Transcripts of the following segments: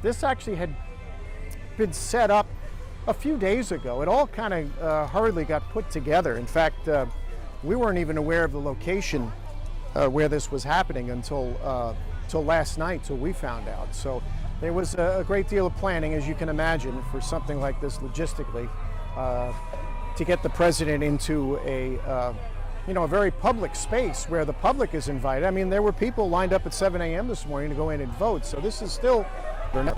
This actually had been set up a few days ago. It all kind of hurriedly got put together. In fact, we weren't even aware of the location where this was happening until last night, till we found out. So there was a great deal of planning, as you can imagine, for something like this logistically, to get the president into a very public space where the public is invited. I mean, there were people lined up at 7 a.m. this morning to go in and vote. So this is still been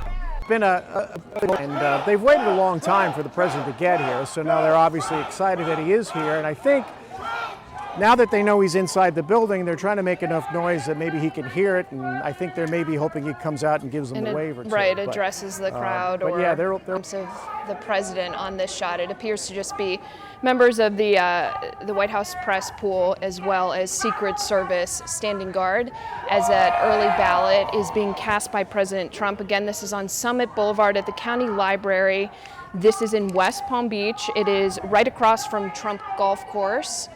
and they've waited a long time for the president to get here. So now they're obviously excited that he is here. And I think now that they know he's inside the building, they're trying to make enough noise that maybe he can hear it. And I think they're maybe hoping he comes out and gives them a wave or two. Right, addresses the crowd or yeah, they're of the president on this shot. It appears to just be members of the White House press pool, as well as Secret Service standing guard, as that early ballot is being cast by President Trump. Again, this is on Summit Boulevard at the county library. This is in West Palm Beach. It is right across from Trump Golf Course.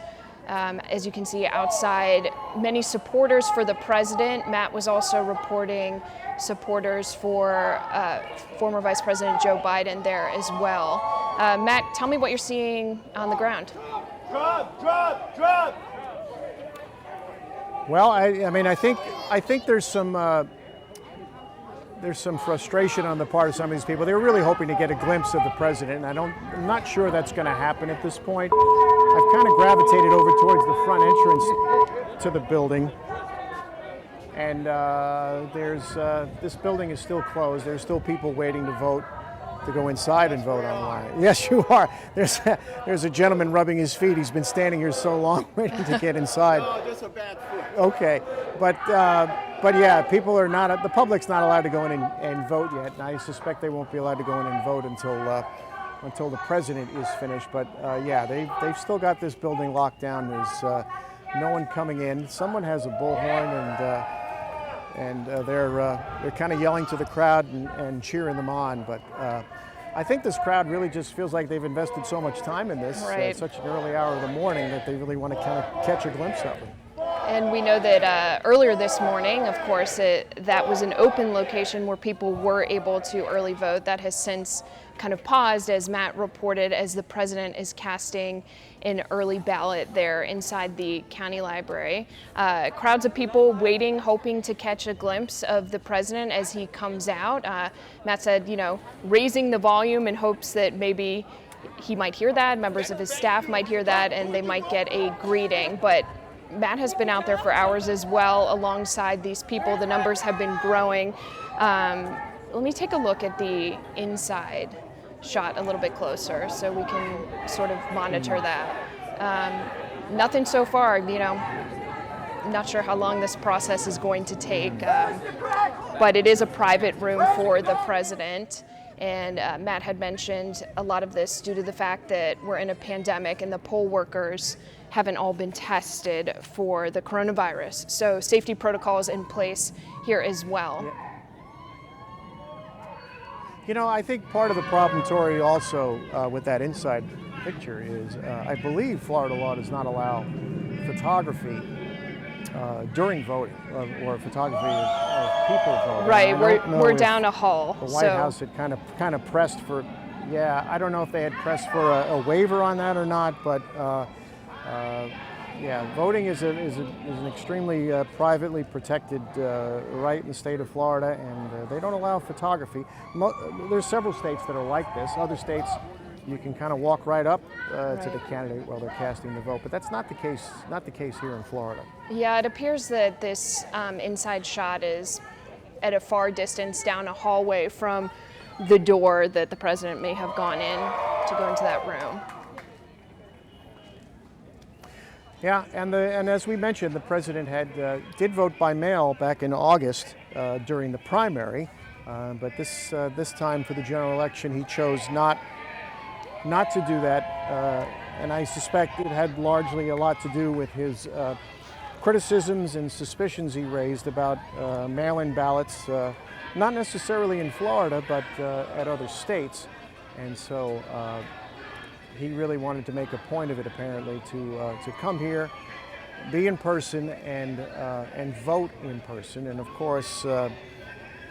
As you can see outside, many supporters for the president. Matt was also reporting supporters for former Vice President Joe Biden there as well. Matt, tell me what you're seeing on the ground. Trump! Well, I think there's some frustration on the part of some of these people. They were really hoping to get a glimpse of the president, and I'm not sure that's going to happen at this point. I've kind of gravitated over towards the front entrance to the building, and this building is still closed. There's still people waiting to vote, to go inside and vote online. Yes, you are. There's a gentleman rubbing his feet. He's been standing here so long waiting to get inside. No, just a bad foot. Okay, but yeah, the public's not allowed to go in and vote yet, and I suspect they won't be allowed to go in and vote until the president is finished. But yeah, they've still got this building locked down. There's no one coming in. Someone has a bullhorn, and they're kind of yelling to the crowd and cheering them on. But I think this crowd really just feels like they've invested so much time in this, right. At such an early hour of the morning, that they really want to kind of catch a glimpse of them. And we know that earlier this morning, of course, that was an open location where people were able to early vote. That has since kind of paused, as Matt reported, as the president is casting an early ballot there inside the county library. Crowds of people waiting, hoping to catch a glimpse of the president as he comes out. Matt said, raising the volume in hopes that maybe he might hear that, members of his staff might hear that, and they might get a greeting. But Matt has been out there for hours as well alongside these people. The numbers have been growing. Let me take a look at the inside shot a little bit closer so we can sort of monitor that. Nothing so far, not sure how long this process is going to take, but it is a private room for the president. And Matt had mentioned a lot of this due to the fact that we're in a pandemic and the poll workers haven't all been tested for the coronavirus. So safety protocols in place here as well. Yeah. I think part of the problem, Tori, also with that inside picture is I believe Florida law does not allow photography during voting or photography of people voting. Right, we're down a hall. The White House had kind of pressed for, I don't know if they had pressed for a waiver on that or not, but voting is an extremely privately protected right in the state of Florida, and they don't allow photography. There's several states that are like this. Other states, you can kind of walk right up to the candidate while they're casting the vote, but that's not the case here in Florida. Yeah, it appears that this inside shot is at a far distance down a hallway from the door that the president may have gone in to go into that room. Yeah, and as we mentioned, the president did vote by mail back in August during the primary, but this time for the general election he chose not to do that, and I suspect it had largely a lot to do with his criticisms and suspicions he raised about mail-in ballots, not necessarily in Florida, but at other states, and so he really wanted to make a point of it, apparently, to come here, be in person, and vote in person. And of course,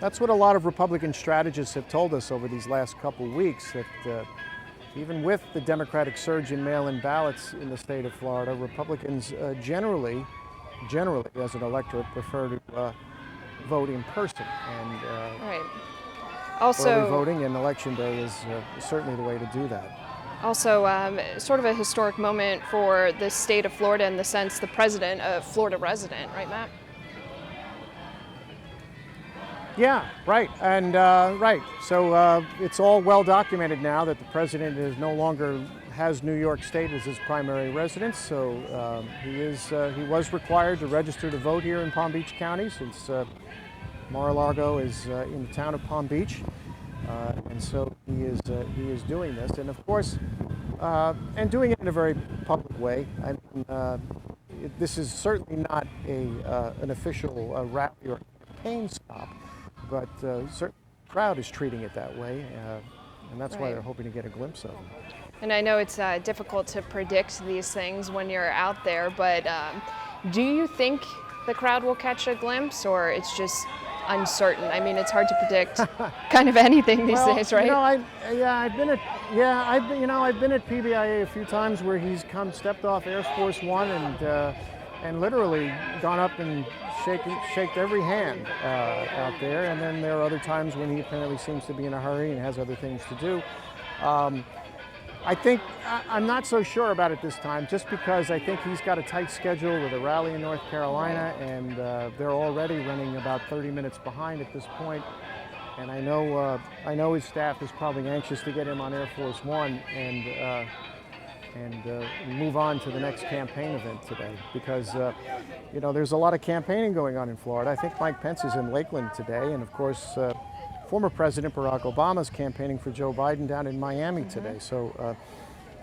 That's what a lot of Republican strategists have told us over these last couple weeks, that even with the Democratic surge in mail-in ballots in the state of Florida, Republicans generally, as an electorate, prefer to vote in person. And Right. early Also, voting and election day is certainly the way to do that. Also, sort of a historic moment for the state of Florida in the sense the president, a Florida resident, right, Matt? Yeah, right, and right. So it's all well documented now that the president is no longer has New York State as his primary residence. So he was required to register to vote here in Palm Beach County, since Mar-a-Lago is in the town of Palm Beach, and so he is doing this, and of course, and doing it in a very public way. I mean, this is certainly not an official rally or campaign stop, but certainly the crowd is treating it that way, and that's why Right. they're hoping to get a glimpse of him. And I know it's difficult to predict these things when you're out there, but do you think the crowd will catch a glimpse, or it's just uncertain? I mean, it's hard to predict kind of anything these days, right? I've been at PBIA a few times where he's stepped off Air Force One and literally gone up and shaked every hand out there. And then there are other times when he apparently seems to be in a hurry and has other things to do. I'm not so sure about it this time, just because I think he's got a tight schedule with a rally in North Carolina, and they're already running about 30 minutes behind at this point. And I know his staff is probably anxious to get him on Air Force One and move on to the next campaign event today, because there's a lot of campaigning going on in Florida. I think Mike Pence is in Lakeland today, and of course former President Barack Obama is campaigning for Joe Biden down in Miami today. So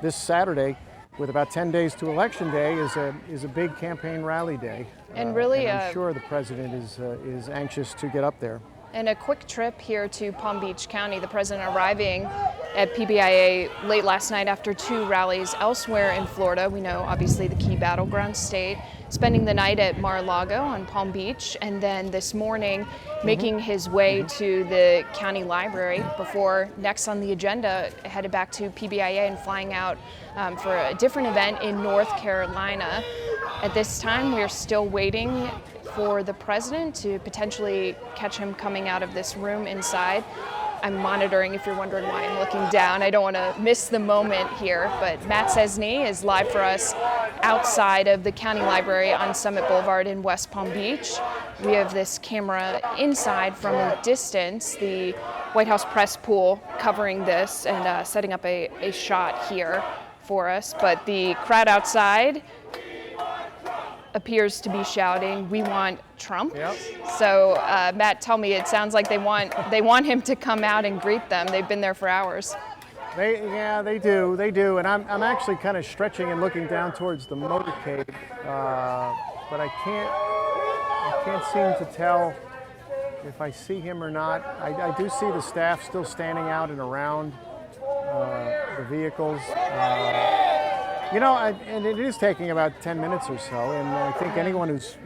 this Saturday, with about 10 days to Election Day, is a big campaign rally day. And really, and I'm sure the president is anxious to get up there. And a quick trip here to Palm Beach County, the president arriving at PBIA late last night after 2 rallies elsewhere in Florida. We know, obviously, the key battleground state, spending the night at Mar-a-Lago on Palm Beach, and then this morning making his way to the county library before next on the agenda, headed back to PBIA and flying out for a different event in North Carolina. At this time, we're still waiting for the president to potentially catch him coming out of this room inside. I'm monitoring, if you're wondering why I'm looking down. I don't want to miss the moment here, but Matt Cesny is live for us outside of the county library on Summit Boulevard in West Palm Beach. We have this camera inside from a distance, the White House press pool covering this and setting up a shot here for us, but the crowd outside appears to be shouting, "We want Trump." Yep. So Matt, tell me, it sounds like they want him to come out and greet them. They've been there for hours. They do, and I'm actually kind of stretching and looking down towards the motorcade, but I can't seem to tell if I see him or not. I do see the staff still standing out and around the vehicles. And it is taking about 10 minutes or so, and I think anyone who's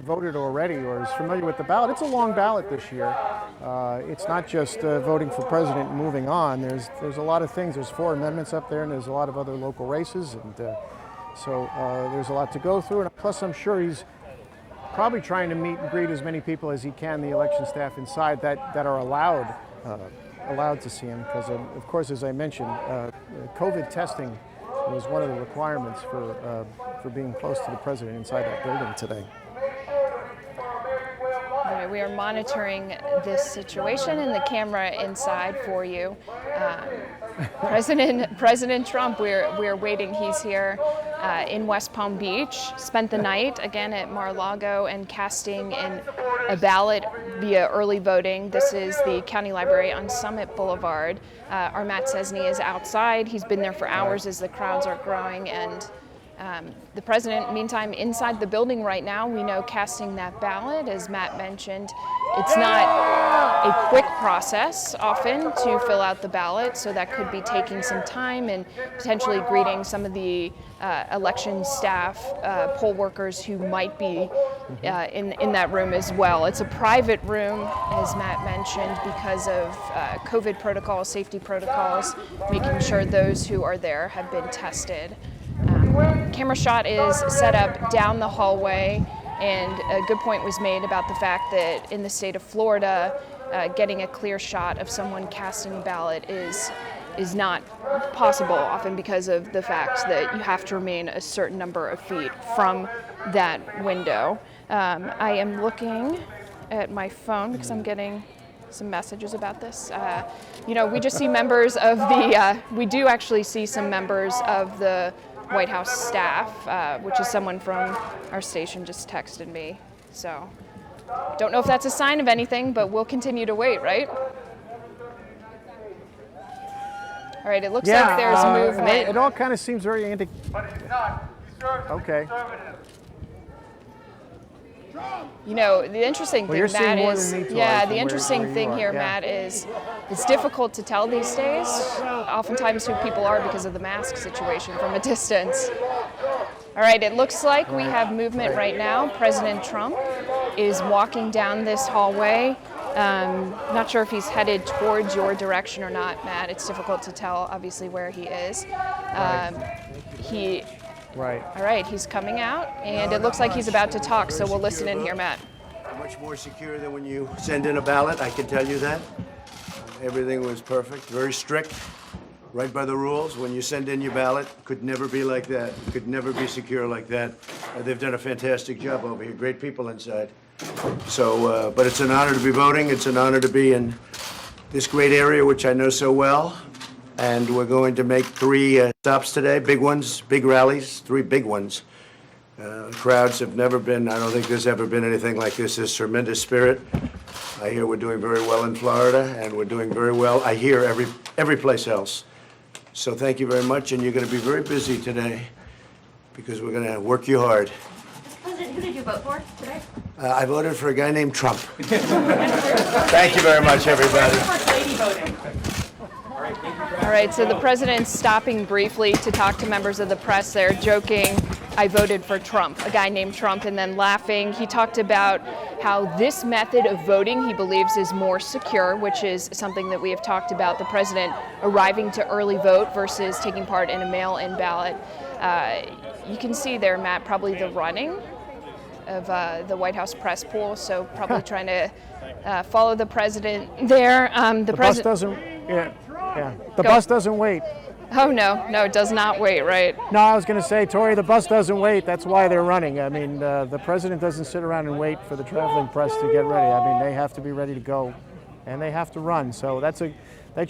voted already or is familiar with the ballot, it's a long ballot this year. It's not just voting for president and moving on. There's a lot of things. There's 4 amendments up there, and there's a lot of other local races, and so there's a lot to go through. And plus, I'm sure he's probably trying to meet and greet as many people as he can, the election staff inside that are allowed to see him, because of course, as I mentioned, COVID testing was one of the requirements for being close to the president inside that building today. All right, we are monitoring this situation and the camera inside for you. President Trump, we're waiting. He's here in West Palm Beach. Spent the night again at Mar-a-Lago and casting in a ballot via early voting. This is the county library on Summit Boulevard. Our Matt Cesny is outside. He's been there for hours as the crowds are growing, and The president, meantime, inside the building right now, we know casting that ballot, as Matt mentioned, it's not a quick process often to fill out the ballot, so that could be taking some time and potentially greeting some of the election staff, poll workers who might be in that room as well. It's a private room, as Matt mentioned, because of COVID protocols, safety protocols, making sure those who are there have been tested. Camera shot is set up down the hallway, and a good point was made about the fact that in the state of Florida, getting a clear shot of someone casting a ballot is not possible, often because of the fact that you have to remain a certain number of feet from that window. I am looking at my phone because I'm getting some messages about this. We just see members of we do actually see some members of the White House staff, which is someone from our station just texted me. So don't know if that's a sign of anything, but we'll continue to wait, right? All right, it looks like there's movement. It all kind of seems very But it's not. Okay. The interesting thing, you're Matt, seeing more is than me, Tori, from the interesting where thing you are, here, yeah. Matt, is it's difficult to tell these days, oftentimes who people are because of the mask situation from a distance. All right, it looks like we have movement right now. President Trump is walking down this hallway. Not sure if he's headed towards your direction or not, Matt. It's difficult to tell, obviously, where he is. Right. All right, he's coming out, and it looks like he's about to talk, so we'll listen in here, Matt. Much more secure than when you send in a ballot, I can tell you that. Everything was perfect, very strict, right by the rules. When you send in your ballot, could never be like that, could never be secure like that. They've done a fantastic job over here, great people inside. So, but it's an honor to be voting, it's an honor to be in this great area, which I know so well. And we're going to make 3 stops today, big ones, big rallies, 3 big ones. Crowds have never been, I don't think there's ever been anything like this. There's tremendous spirit. I hear we're doing very well in Florida, and we're doing very well, I hear, every place else. So thank you very much, and you're going to be very busy today because we're going to work you hard. President, who did you vote for today? I voted for a guy named Trump. Thank you very much, everybody. First lady voting. All right, so the president's stopping briefly to talk to members of the press there, joking, I voted for Trump, a guy named Trump, and then laughing. He talked about how this method of voting he believes is more secure, which is something that we have talked about, the president arriving to early vote versus taking part in a mail-in ballot. You can see there, Matt, probably the running of the White House press pool, so probably trying to follow the president there. The bus doesn't, the bus doesn't wait. Oh, no, it does not wait, right? No, I was going to say, Tori, the bus doesn't wait. That's why they're running. I mean, the president doesn't sit around and wait for the traveling press to get ready. I mean, they have to be ready to go, and they have to run. So that's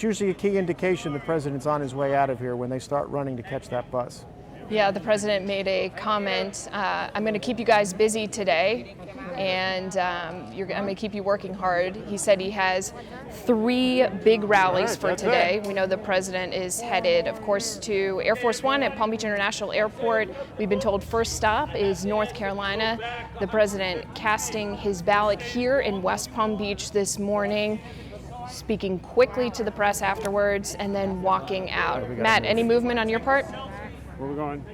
usually a key indication the president's on his way out of here when they start running to catch that bus. Yeah, the president made a comment, I'm going to keep you guys busy today, and I'm going to keep you working hard. He said he has 3 big rallies for today. We know the president is headed, of course, to Air Force One at Palm Beach International Airport. We've been told first stop is North Carolina. The president casting his ballot here in West Palm Beach this morning, speaking quickly to the press afterwards, and then walking out. Matt, any movement on your part? Where are we going?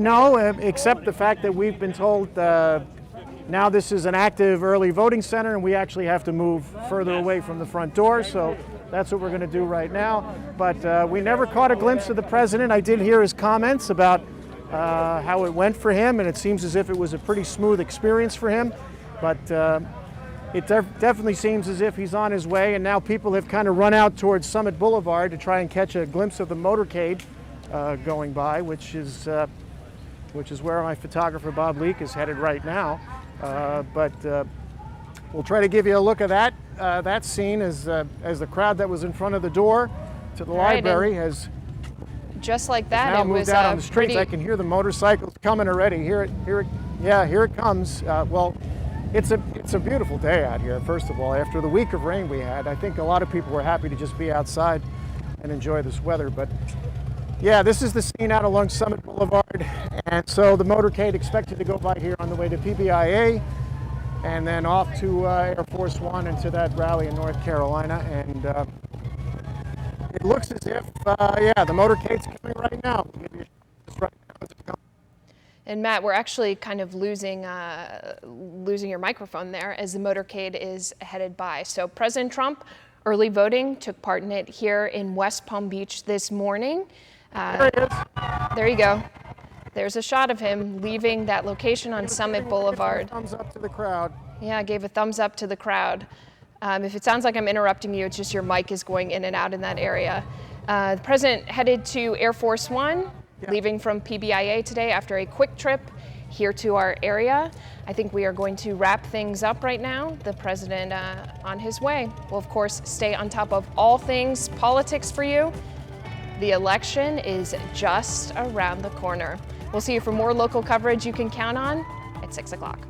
No, except the fact that we've been told now this is an active early voting center and we actually have to move further away from the front door, so that's what we're going to do right now. But we never caught a glimpse of the president. I did hear his comments about how it went for him, and it seems as if it was a pretty smooth experience for him. But it definitely seems as if he's on his way, and now people have kind of run out towards Summit Boulevard to try and catch a glimpse of the motorcade going by, which is where my photographer Bob Leake is headed right now. But we'll try to give you a look at that scene as the crowd that was in front of the door to the library has just like that. now It moved was out on the streets. pretty... I can hear the motorcycles coming already. Here it comes. Well, it's a beautiful day out here. First of all, after the week of rain we had, I think a lot of people were happy to just be outside and enjoy this weather. But Yeah, this is the scene out along Summit Boulevard. And so the motorcade expected to go by here on the way to PBIA and then off to Air Force One and to that rally in North Carolina. And it looks as if, yeah, the motorcade's coming right now. Maybe it's right now as it's coming. And Matt, we're actually kind of losing your microphone there as the motorcade is headed by. So President Trump, early voting, took part in it here in West Palm Beach this morning. There he is. There you go. There's a shot of him leaving that location on Summit Boulevard. Thumbs up to the crowd. Yeah, I gave a thumbs up to the crowd. If it sounds like I'm interrupting you, it's just your mic is going in and out in that area. The president headed to Air Force One, leaving from PBIA today after a quick trip here to our area. I think we are going to wrap things up right now. The president on his way. We'll, of course, stay on top of all things politics for you. The election is just around the corner. We'll see you for more local coverage you can count on at 6 o'clock.